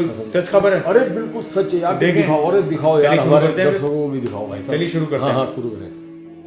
तो सच खबर है? अरे बिल्कुल सच है यार, देखें। दिखाओ, अरे दिखाओ यार, चलिए शुरू हमारे करते हैं फिर। दर्शकों को भी दिखाओ भाई साहब। चलिए शुरू करते हाँ हैं। हाँ शुरू करें।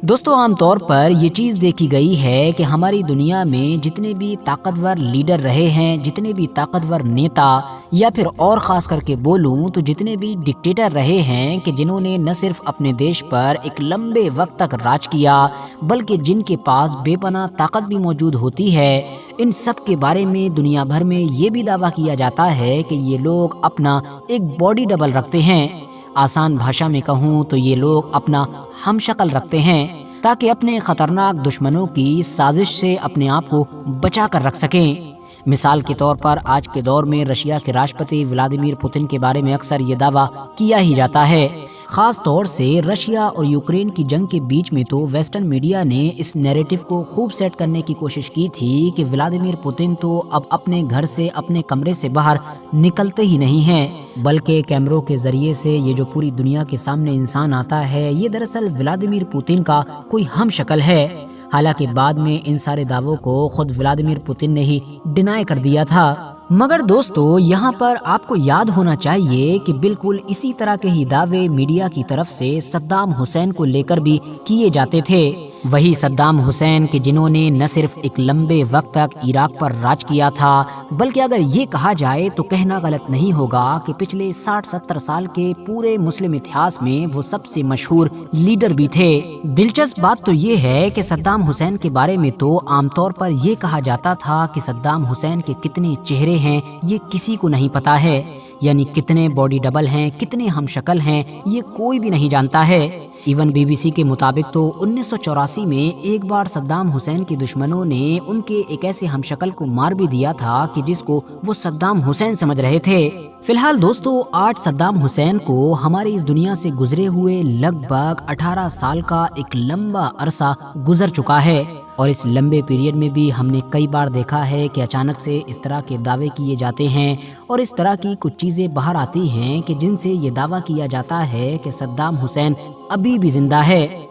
दोस्तों आमतौर पर ये चीज़ देखी गई है कि हमारी दुनिया में जितने भी ताकतवर लीडर रहे हैं, जितने भी ताकतवर नेता, या फिर और ख़ास करके बोलूँ तो जितने भी डिक्टेटर रहे हैं कि जिन्होंने न सिर्फ अपने देश पर एक लंबे वक्त तक राज किया बल्कि जिनके पास बेपनाह ताकत भी मौजूद होती है, इन सब के बारे में दुनिया भर में ये भी दावा किया जाता है कि ये लोग अपना एक बॉडी डबल रखते हैं। आसान भाषा में कहूँ तो ये लोग अपना हमशक्ल रखते हैं ताकि अपने खतरनाक दुश्मनों की साजिश से अपने आप को बचा कर रख सकें। मिसाल के तौर पर आज के दौर में रशिया के राष्ट्रपति व्लादिमीर पुतिन के बारे में अक्सर ये दावा किया ही जाता है। खास तौर से रशिया और यूक्रेन की जंग के बीच में तो वेस्टर्न मीडिया ने इस नैरेटिव को खूब सेट करने की कोशिश की थी कि व्लादिमीर पुतिन तो अब अपने घर से, अपने कमरे से बाहर निकलते ही नहीं हैं, बल्कि कैमरों के जरिए से ये जो पूरी दुनिया के सामने इंसान आता है ये दरअसल व्लादिमीर पुतिन का कोई हम शक्ल है। हालांकि बाद में इन सारे दावों को खुद व्लादिमीर पुतिन ने ही डिनाई कर दिया था। मगर दोस्तों यहाँ पर आपको याद होना चाहिए कि बिल्कुल इसी तरह के ही दावे मीडिया की तरफ से सद्दाम हुसैन को लेकर भी किए जाते थे। वही सद्दाम हुसैन के जिन्होंने न सिर्फ एक लंबे वक्त तक इराक पर राज किया था बल्कि अगर ये कहा जाए तो कहना गलत नहीं होगा कि पिछले 60-70 साल के पूरे मुस्लिम इतिहास में वो सबसे मशहूर लीडर भी थे। दिलचस्प बात तो ये है कि सद्दाम हुसैन के बारे में तो आमतौर पर ये कहा जाता था कि सद्दाम हुसैन के कितने चेहरे हैं ये किसी को नहीं पता है, यानी कितने बॉडी डबल हैं, कितने हमशक्ल हैं, ये कोई भी नहीं जानता है। इवन बीबीसी के मुताबिक तो 1984 में एक बार सद्दाम हुसैन के दुश्मनों ने उनके एक ऐसे हमशक्ल को मार भी दिया था कि जिसको वो सद्दाम हुसैन समझ रहे थे। फिलहाल दोस्तों आज सद्दाम हुसैन को हमारी इस दुनिया से गुजरे हुए लगभग 18 साल का एक लंबा अरसा गुजर चुका है और इस लंबे पीरियड में भी हमने कई बार देखा है कि अचानक से इस तरह के दावे किए जाते हैं और इस तरह की कुछ चीजें बाहर आती हैं कि जिनसे ये दावा किया जाता है कि सद्दाम हुसैन अभी भी जिंदा है।